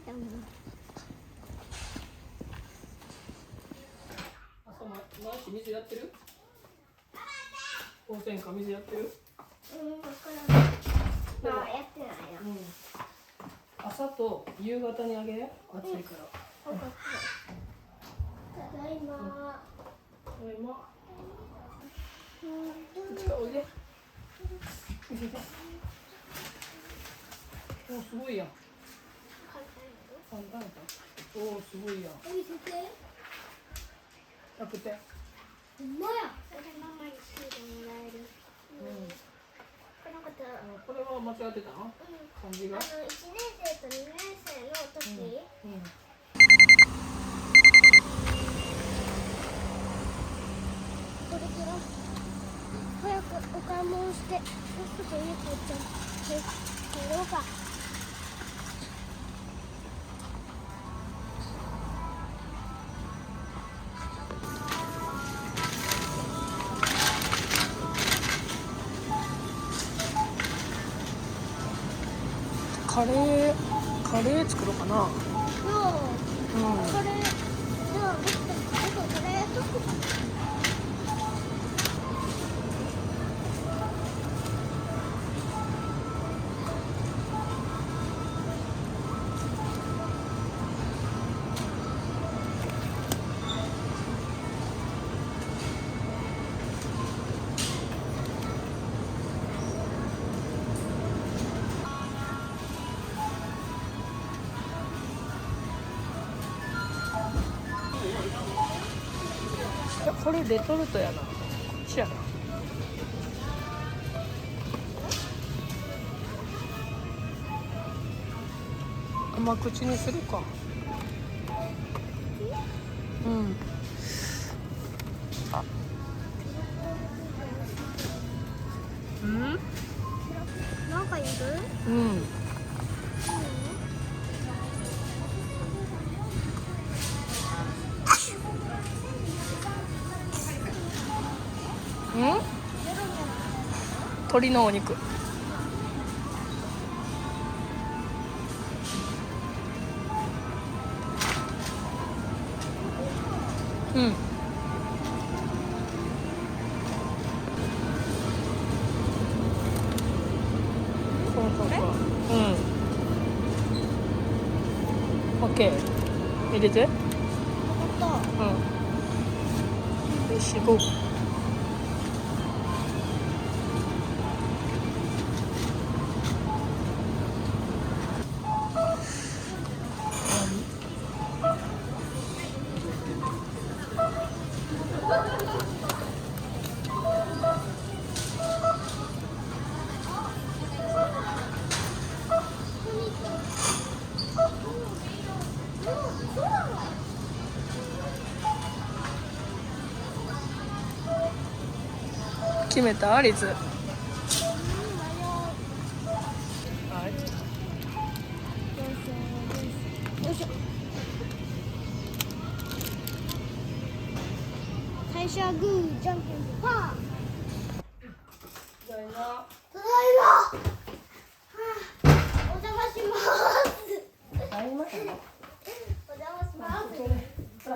朝毎日水やってる？温泉か水やってる？分からない。まあやってないな。朝と夕方にあげる？暑いから。ただいま。ただいま。こっちからおいで。見せて。お、すごいやん。簡単やった。お、すごいやん。見せて。楽天。ほんまや。それママにシールもらえる。このこと。これは間違ってたの？漢字が。1年生と2年生の時。これから早くお買い物して、さっさと家帰っちゃう。帰ろうか。カレー作ろうかな。これ、じゃあ僕これ。これレトルトやな。こっちやな。甘口にするか。なんかいる？鶏のお肉。そう。オッケー。入れて。よし、ゴー。決めたリズ。はい。よいしょ。最初はグー、じゃんけんパー。ただいま。お邪魔します。ただいまやな。お邪魔します。ほら。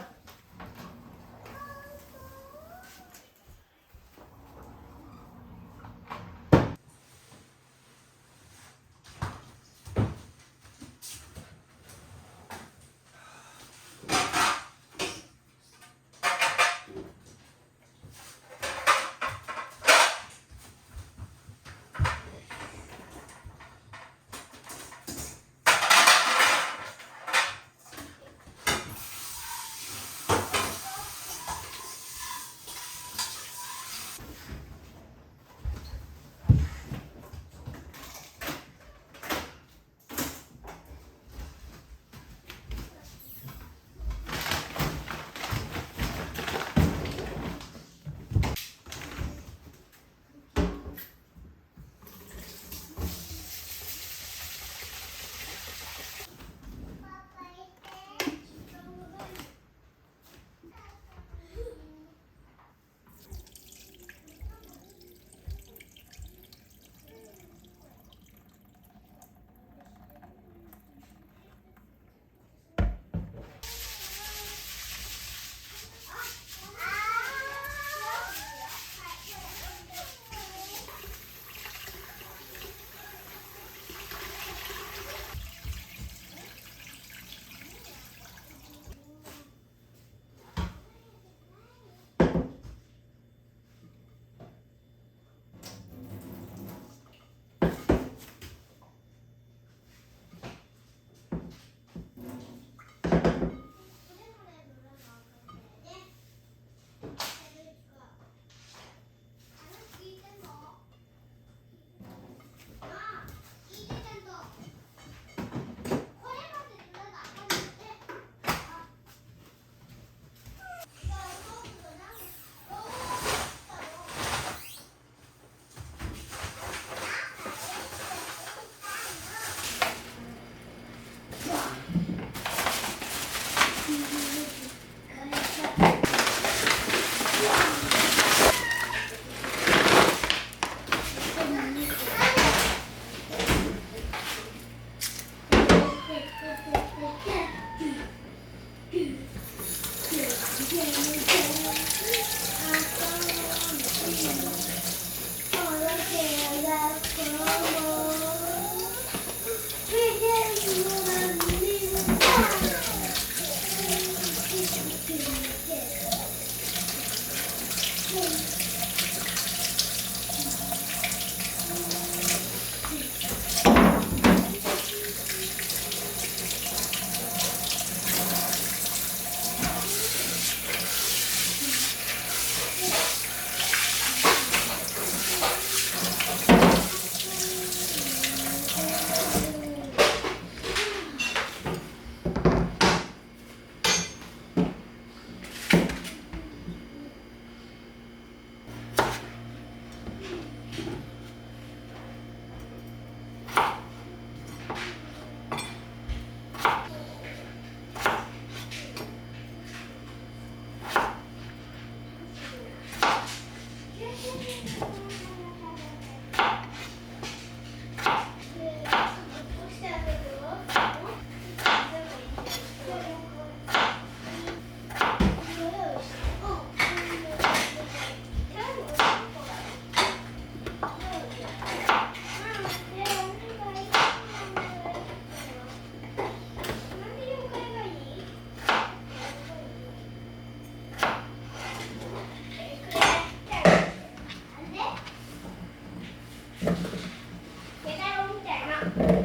どう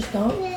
した？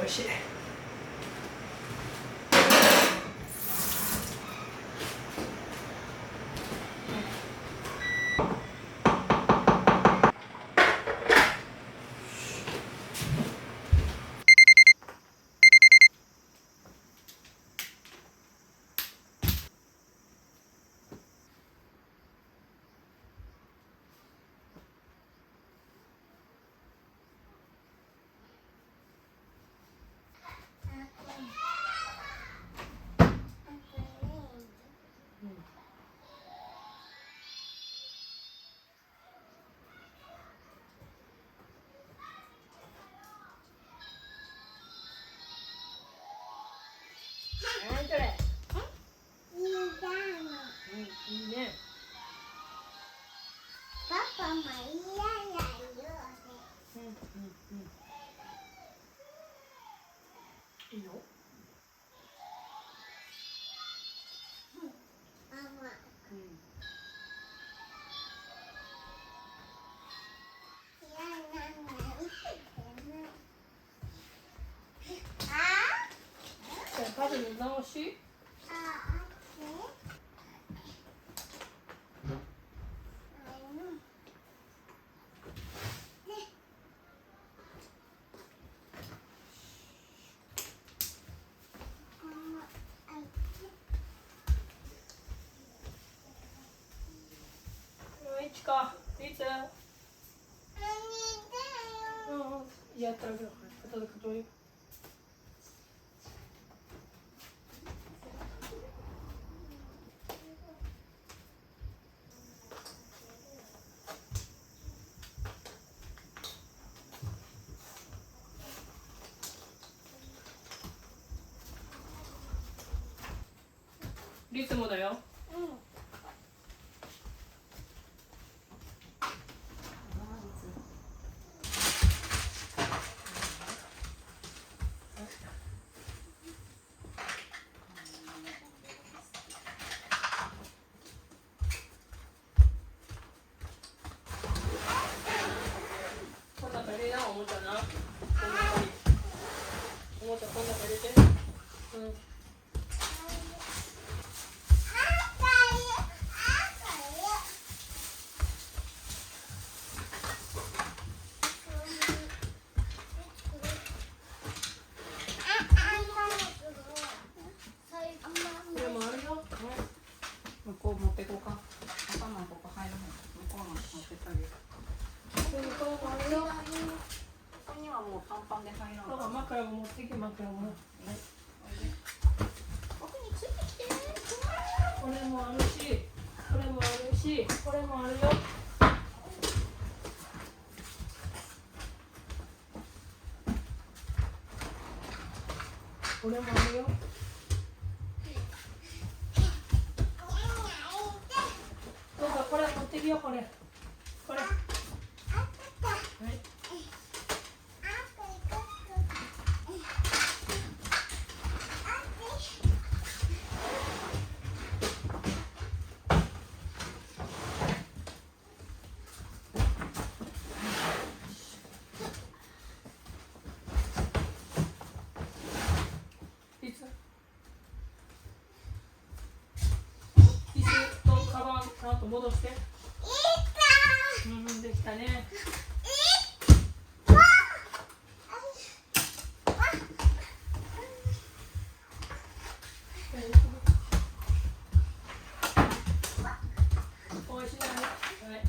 美味しい。何それ。いいじゃん。うん、いいね。パパも嫌やよね。うんうんうん。いいの？ママ。うん。嫌なんだよ。じゃあパズル直し。いちか、いつ？うんうん。やったらあげる。後で断るよ。リズムだよ。こんな中入れな、おもちゃな。こんな中に。おもちゃこんな中入れて。うん。これもあるよ。向こう持ってこうか。頭のここ入らない。向こうの持ってってあげる。これもあるよ。ここにはもうパンパンで入らパパ、ない。枕も持ってき、枕も。僕についてきて。これもあるし、これもあるし、これもあるよ。これもあるよ。どうぞ、これ持ってきよ、これ。これ。はい。いつ？椅子とカバンちゃんと戻して。うん、できたね。おいしいね。はい。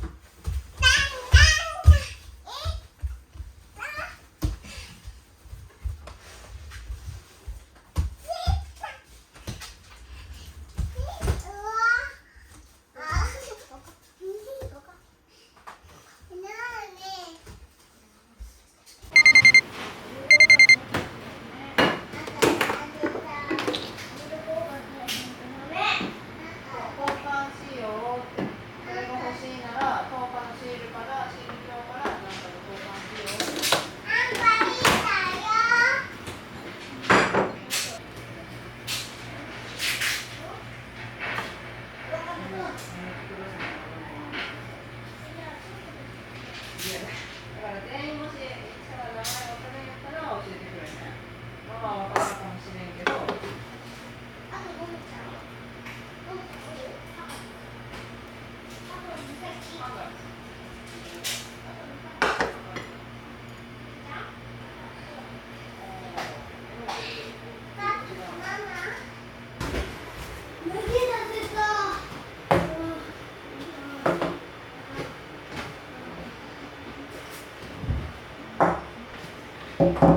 ご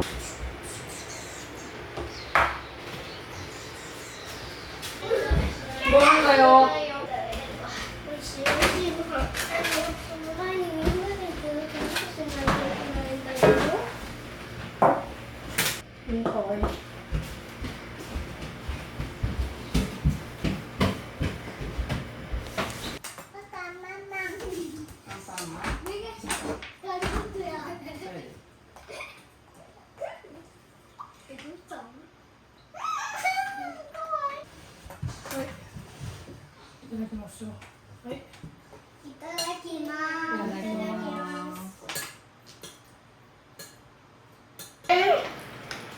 飯だよ。美味しい美味しいご飯。その前にみんなでずっとしてないといけないんだよ。かわいい。パパママ。パンマン。大丈夫や。どうしたの？いただきますよ。はい。いただきます。いただきます。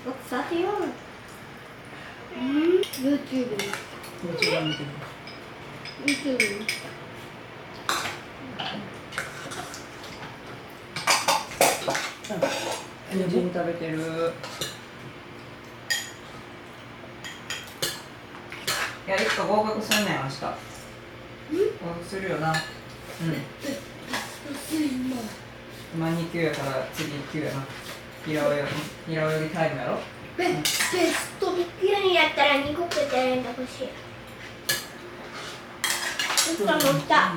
What's that here? YouTube. YouTube 見てる。 YouTube. 人参食べてる。いや、いつか合格するねん、明日。合格するよな。うん。今2級やから次1級やな。平泳ぎタイムやろ。ベスト9にやったら2個くてんでほしい。乗った乗った。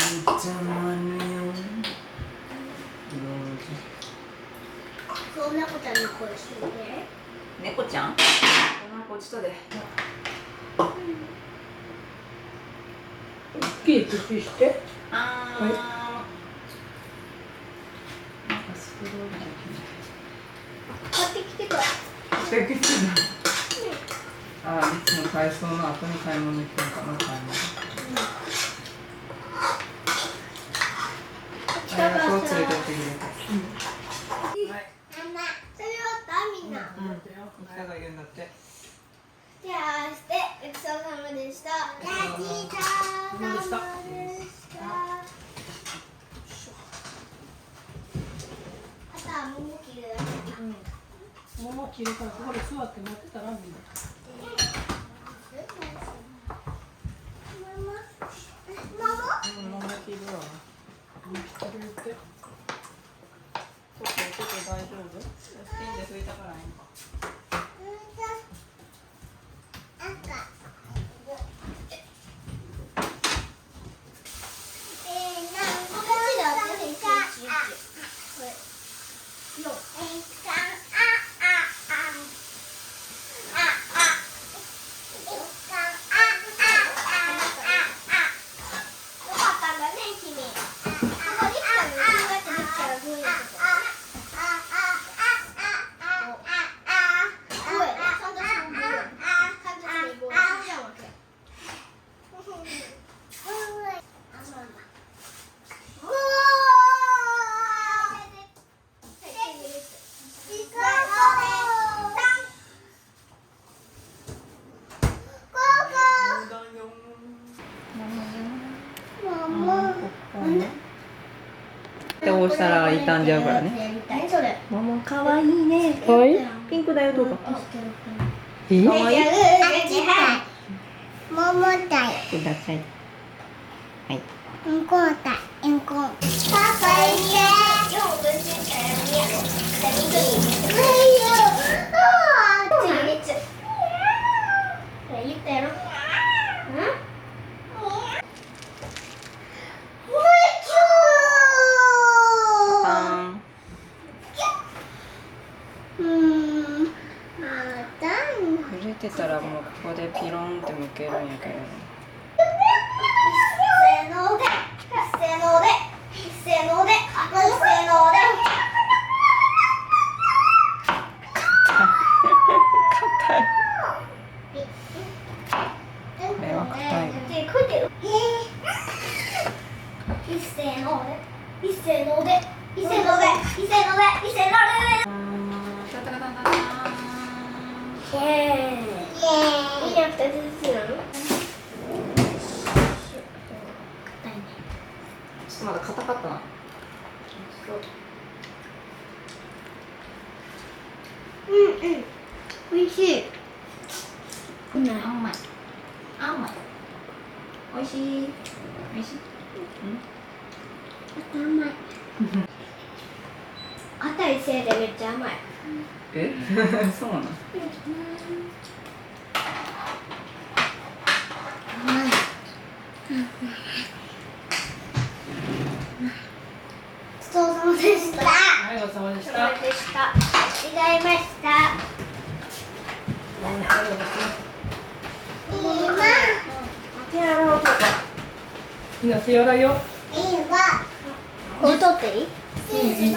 そんなことは猫ですよね。猫ちゃん？こっちとで。大きい口して。あー。なんかスクロールで買ってきてくれ。きない。あー、いつも体操の後に買い物行くのかな、買い物。近くそう連れてってくれて。ママ、それはったみんな。歌が言うんだって。じゃあ、ごちそうさまでした。ごちそうさまでした。あとは桃切るだけ。桃切るからここで座って待ってたらみんな。桃切るわ。切るって。ちょっと大丈夫？スピンで拭いたからいいのか。で押したら傷んじゃうからね。何それ？桃かわいいね。かわいい。ピンクだよどうか。いい。かわいい。桃だい。ください。はい。うんこだい。うんこ。パパいね。用具してるね。はいよ。ああ。言ったやろ。触れてたらもうここでピロンって向けるんやけどね。せーので、せーので、せーので、せーので。これは硬い。一斉ので、一斉ので、一斉ので、一斉ので、一斉ので。イエーイ。いいや、2つずつなの？ちょっとまだ硬かったな。美味しい。甘い。甘い。おいしい。おいしい。甘い。あたりせいでめっちゃ甘い。えそうなの。ごちそうさまでした。はい、ごちそうさまでした。でした。違いました。手洗おうとか。みんな手洗いよ。これ取っていい？いい。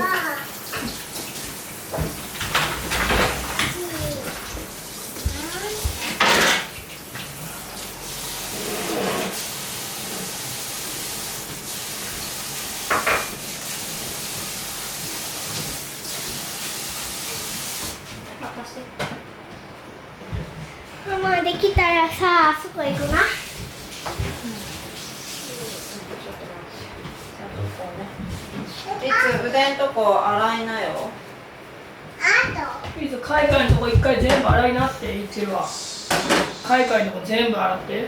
ママできたらさ、あそこ行くな。いつ腕んとこ洗いなよ。いつ海外のとこ一回全部洗いなって言ってるわ。海外のとこ全部洗って。